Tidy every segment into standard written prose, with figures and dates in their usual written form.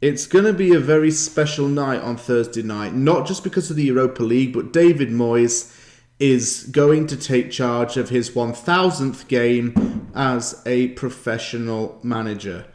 It's going to be a very special night on Thursday night, not just because of the Europa League, but David Moyes is going to take charge of his 1000th game as a professional manager.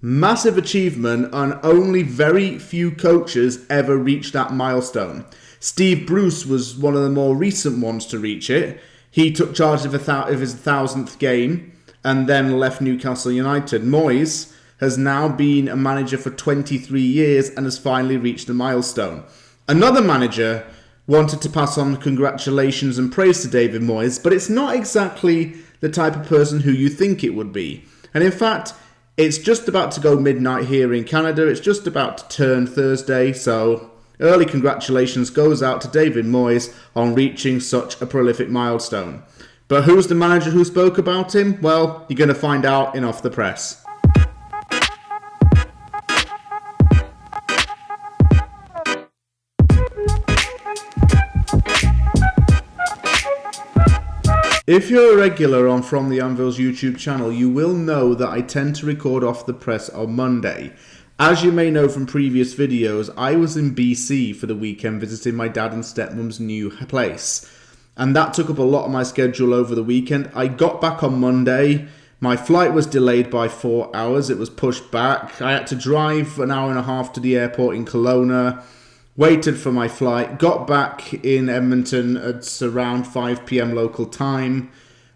Massive achievement, and only very few coaches ever reached that milestone. Steve Bruce was one of the more recent ones to reach it. He took charge of his 1000th game and then left Newcastle United. Moyes has now been a manager for 23 years and has finally reached the milestone. Another manager wanted to pass on congratulations and praise to David Moyes, but it's not exactly the type of person who you think it would be. And in fact, it's just about to go midnight here in Canada. It's just about to turn Thursday, so early congratulations goes out to David Moyes on reaching such a prolific milestone. But who's the manager who spoke about him? Well, you're going to find out in Off the Press. If you're a regular on From the Anvil's YouTube channel, you will know that I tend to record Off the Press on Monday. As you may know from previous videos, I was in BC for the weekend visiting my dad and stepmom's new place. And that took up a lot of my schedule over the weekend. I got back on Monday. My flight was delayed by 4 hours. It was pushed back. I had to drive an hour and a half to the airport in Kelowna. Waited for my flight, got back in Edmonton at around 5 p.m. local time,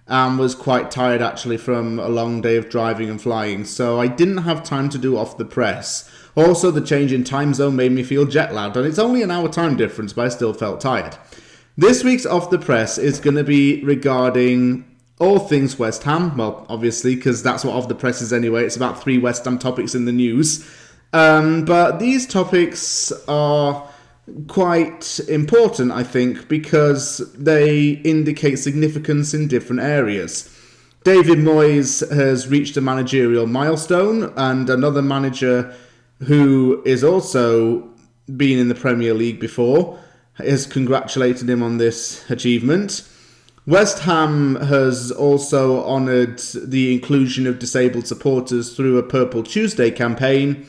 and was quite tired actually from a long day of driving and flying, so I didn't have time to do Off the Press. Also, the change in time zone made me feel jet lagged, and it's only an hour time difference, but I still felt tired. This week's Off the Press is going to be regarding all things West Ham, well, obviously, because that's what Off the Press is anyway. It's about 3 West Ham topics in the news. But these topics are quite important, I think, because they indicate significance in different areas. David Moyes has reached a managerial milestone, and another manager who is also been in the Premier League before has congratulated him on this achievement. West Ham has also honoured the inclusion of disabled supporters through a Purple Tuesday campaign,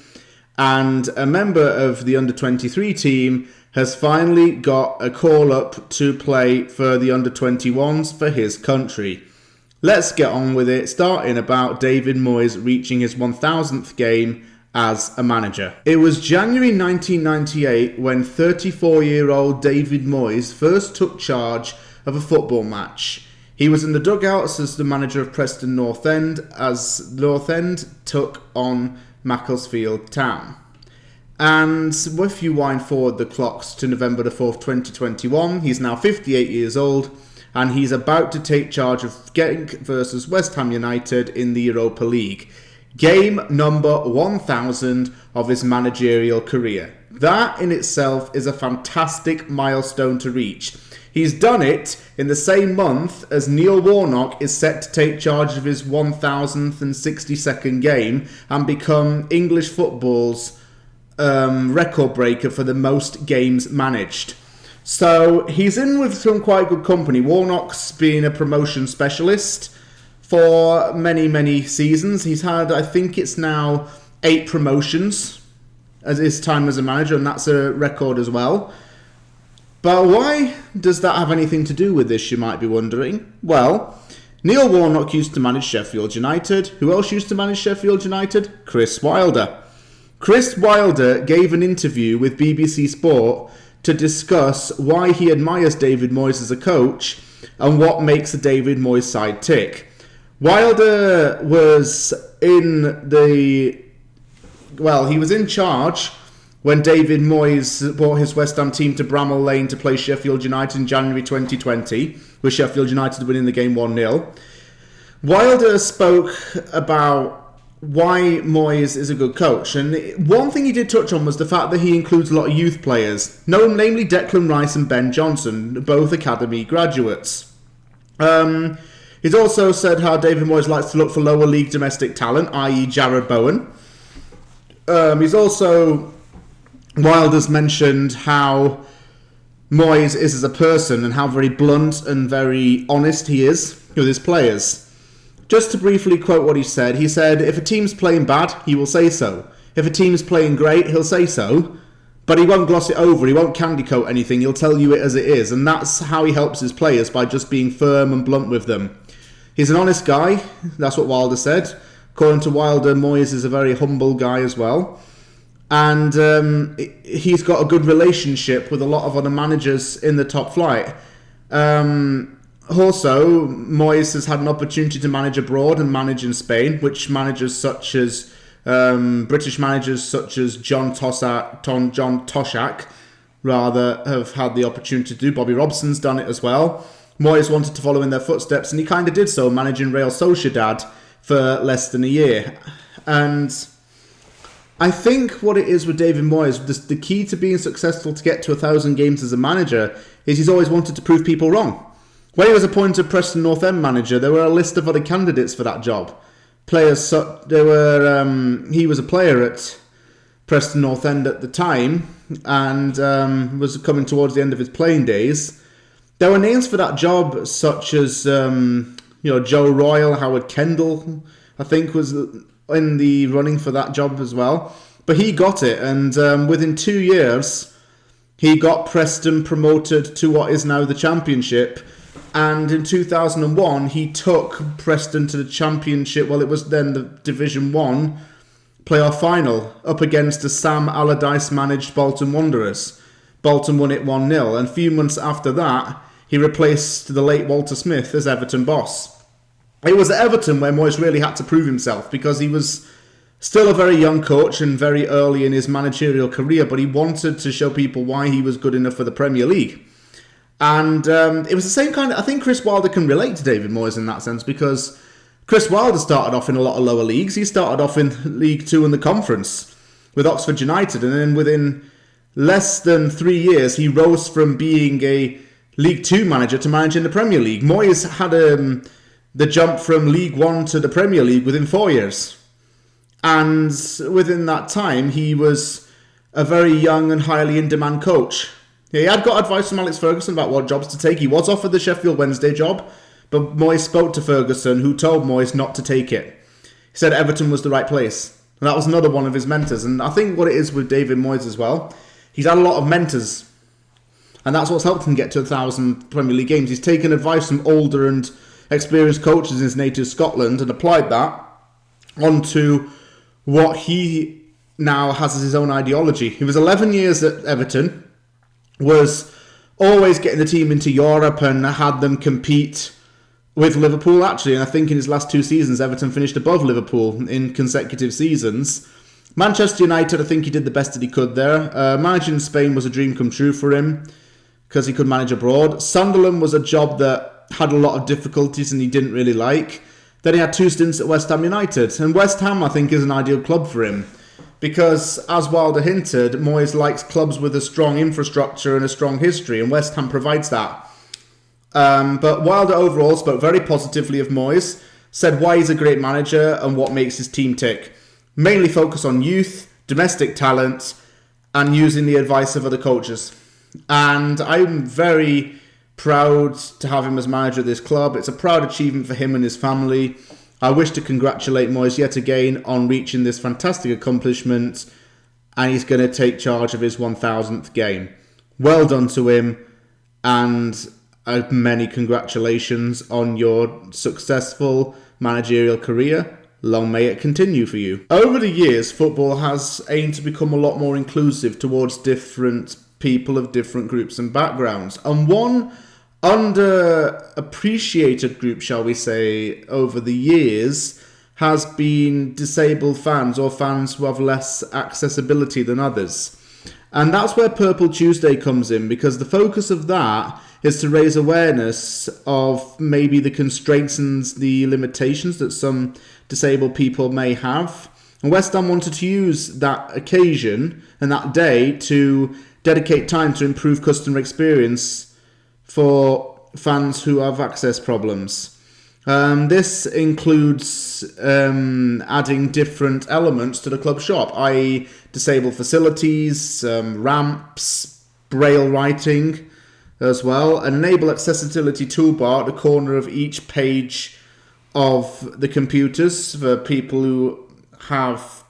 and a member of the under-23 team has finally got a call-up to play for the under-21s for his country. Let's get on with it, starting about David Moyes reaching his 1000th game as a manager. It was January 1998 when 34-year-old David Moyes first took charge of a football match. He was in the dugouts as the manager of Preston North End as North End took on Macclesfield Town. And if you wind forward the clocks to November the 4th, 2021, he's now 58 years old, and he's about to take charge of Genk versus West Ham United in the Europa League. Game number 1000 of his managerial career. That in itself is a fantastic milestone to reach. He's done it in the same month as Neil Warnock is set to take charge of his 1062nd game and become English football's record breaker for the most games managed. So he's in with some quite good company. Warnock's been a promotion specialist for many, many seasons. He's had, I think it's now 8 promotions as his time as a manager, and that's a record as well. But why does that have anything to do with this, you might be wondering? Well, Neil Warnock used to manage Sheffield United. Who else used to manage Sheffield United? Chris Wilder. Chris Wilder gave an interview with BBC Sport to discuss why he admires David Moyes as a coach and what makes the David Moyes side tick. Wilder was he was in charge when David Moyes brought his West Ham team to Bramall Lane to play Sheffield United in January 2020, with Sheffield United winning the game 1-0. Wilder spoke about why Moyes is a good coach, and one thing he did touch on was the fact that he includes a lot of youth players, namely Declan Rice and Ben Johnson, both academy graduates. He's also said how David Moyes likes to look for lower league domestic talent, i.e. Jarrod Bowen. Wilder's mentioned how Moyes is as a person and how very blunt and very honest he is with his players. Just to briefly quote what he said, if a team's playing bad, he will say so. If a team's playing great, he'll say so, but he won't gloss it over. He won't candy coat anything. He'll tell you it as it is, and that's how he helps his players, by just being firm and blunt with them. He's an honest guy. That's what Wilder said. According to Wilder, Moyes is a very humble guy as well. And he's got a good relationship with a lot of other managers in the top flight. Also, Moyes has had an opportunity to manage abroad and manage in Spain, which managers such as British managers such as John Toshak have had the opportunity to do. Bobby Robson's done it as well. Moyes wanted to follow in their footsteps, and he kind of did so, managing Real Sociedad for less than a year. And I think what it is with David Moyes, the key to being successful to get to 1,000 games as a manager, is he's always wanted to prove people wrong. When he was appointed Preston North End manager, there were a list of other candidates for that job. He was a player at Preston North End at the time, and was coming towards the end of his playing days. There were names for that job such as Joe Royle, Howard Kendall, I think was in the running for that job as well. But he got it, and within 2 years, he got Preston promoted to what is now the Championship. And in 2001, he took Preston to the Championship. Well, it was then the Division 1 playoff final up against the Sam Allardyce-managed Bolton Wanderers. Bolton won it 1-0, and a few months after that, he replaced the late Walter Smith as Everton boss. It was at Everton where Moyes really had to prove himself, because he was still a very young coach and very early in his managerial career, but he wanted to show people why he was good enough for the Premier League. And it was the same kind of... I think Chris Wilder can relate to David Moyes in that sense, because Chris Wilder started off in a lot of lower leagues. He started off in League 2 in the Conference with Oxford United, and then within less than 3 years, he rose from being a League 2 manager to managing the Premier League. Moyes had the jump from League 1 to the Premier League within 4 years. And within that time, he was a very young and highly in-demand coach. He had got advice from Alex Ferguson about what jobs to take. He was offered the Sheffield Wednesday job, but Moyes spoke to Ferguson, who told Moyes not to take it. He said Everton was the right place. And that was another one of his mentors. And I think what it is with David Moyes as well, he's had a lot of mentors. And that's what's helped him get to 1,000 Premier League games. He's taken advice from older and experienced coaches in his native Scotland and applied that onto what he now has as his own ideology. He was 11 years at Everton, was always getting the team into Europe and had them compete with Liverpool, actually. And I think in his last 2 seasons, Everton finished above Liverpool in consecutive seasons. Manchester United, I think he did the best that he could there. Managing Spain was a dream come true for him because he could manage abroad. Sunderland was a job that had a lot of difficulties and he didn't really like. Then he had 2 stints at West Ham United. And West Ham, I think, is an ideal club for him. Because, as Wilder hinted, Moyes likes clubs with a strong infrastructure and a strong history, and West Ham provides that. But Wilder overall spoke very positively of Moyes, said why he's a great manager and what makes his team tick. Mainly focus on youth, domestic talent, and using the advice of other coaches. And I'm very proud to have him as manager of this club. It's a proud achievement for him and his family. I wish to congratulate Moyes yet again on reaching this fantastic accomplishment, and he's going to take charge of his 1,000th game. Well done to him, and many congratulations on your successful managerial career. Long may it continue for you. Over the years, football has aimed to become a lot more inclusive towards different people of different groups and backgrounds, and one underappreciated group, shall we say, over the years has been disabled fans or fans who have less accessibility than others. And that's where Purple Tuesday comes in, because the focus of that is to raise awareness of maybe the constraints and the limitations that some disabled people may have. And West Ham wanted to use that occasion and that day to dedicate time to improve customer experience for fans who have access problems. This includes adding different elements to the club shop, i.e. disabled facilities, ramps, braille writing as well, an enable accessibility toolbar at the corner of each page of the computers for people who have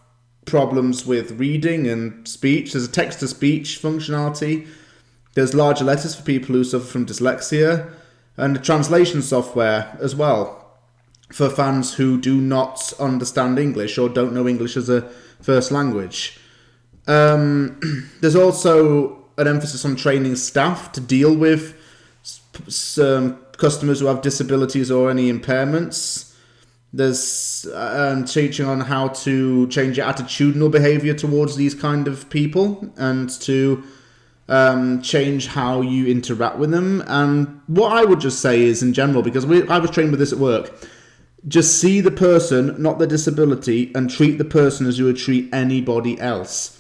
problems with reading and speech. There's a text-to-speech functionality. There's larger letters for people who suffer from dyslexia, and a translation software as well for fans who do not understand English or don't know English as a first language. There's also an emphasis on training staff to deal with customers who have disabilities or any impairments. There's teaching on how to change your attitudinal behaviour towards these kind of people and to change how you interact with them. And what I would just say is, in general, because I was trained with this at work, just see the person, not the disability, and treat the person as you would treat anybody else.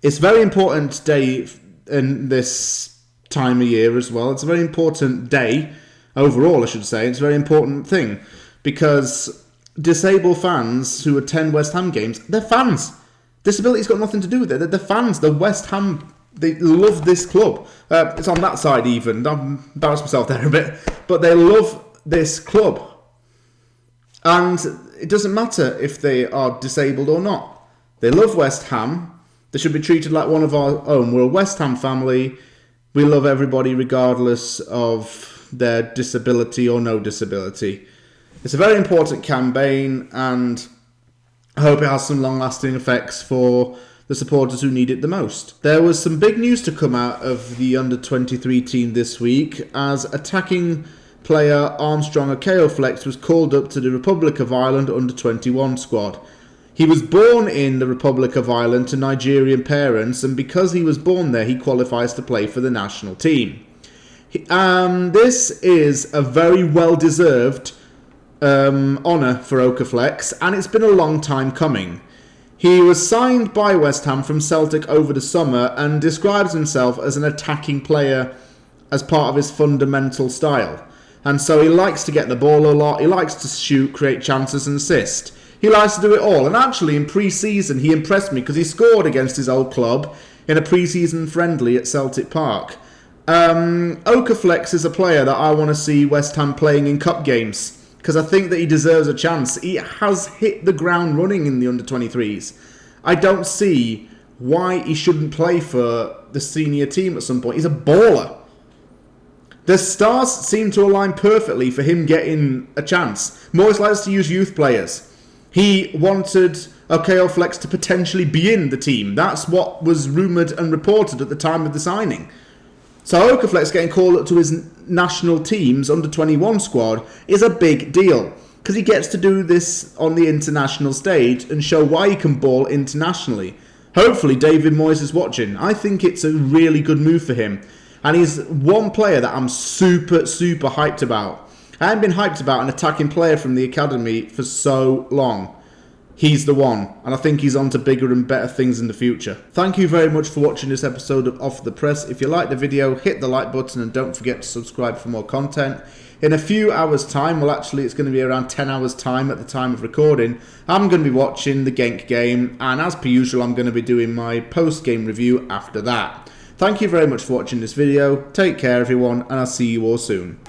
It's a very important day in this time of year as well. It's a very important day overall, I should say. It's a very important thing. Because disabled fans who attend West Ham games, they're fans. Disability's got nothing to do with it. They're fans. The West Ham, they love this club. It's on that side even. I've embarrassed myself there a bit. But they love this club. And it doesn't matter if they are disabled or not. They love West Ham. They should be treated like one of our own. We're a West Ham family. We love everybody regardless of their disability or no disability. It's a very important campaign, and I hope it has some long-lasting effects for the supporters who need it the most. There was some big news to come out of the under-23 team this week, as attacking player Armstrong Akeoflex was called up to the Republic of Ireland under-21 squad. He was born in the Republic of Ireland to Nigerian parents, and because he was born there, he qualifies to play for the national team. This is a very well-deserved honour for Akeoflex, and it's been a long time coming. He was signed by West Ham from Celtic over the summer and describes himself as an attacking player as part of his fundamental style. And so he likes to get the ball a lot, he likes to shoot, create chances and assist. He likes to do it all, and actually in pre-season he impressed me because he scored against his old club in a pre-season friendly at Celtic Park. Akeoflex is a player that I want to see West Ham playing in cup games, because I think that he deserves a chance. He has hit the ground running in the under-23s. I don't see why he shouldn't play for the senior team at some point. He's a baller. The stars seem to align perfectly for him getting a chance. Moyes likes to use youth players. He wanted Akeoflex to potentially be in the team. That's what was rumoured and reported at the time of the signing. So Akeoflex getting called up to his national team's under-21 squad is a big deal, because he gets to do this on the international stage and show why he can ball internationally. Hopefully David Moyes is watching. I think it's a really good move for him, and he's one player that I'm super hyped about. I haven't been hyped about an attacking player from the academy for so long. He's the one, and I think he's on to bigger and better things in the future. Thank you very much for watching this episode of Off the Press. If you liked the video, hit the like button and don't forget to subscribe for more content. In a few hours time, well actually it's going to be around 10 hours time at the time of recording, I'm going to be watching the Genk game, and as per usual I'm going to be doing my post-game review after that. Thank you very much for watching this video, take care everyone, and I'll see you all soon.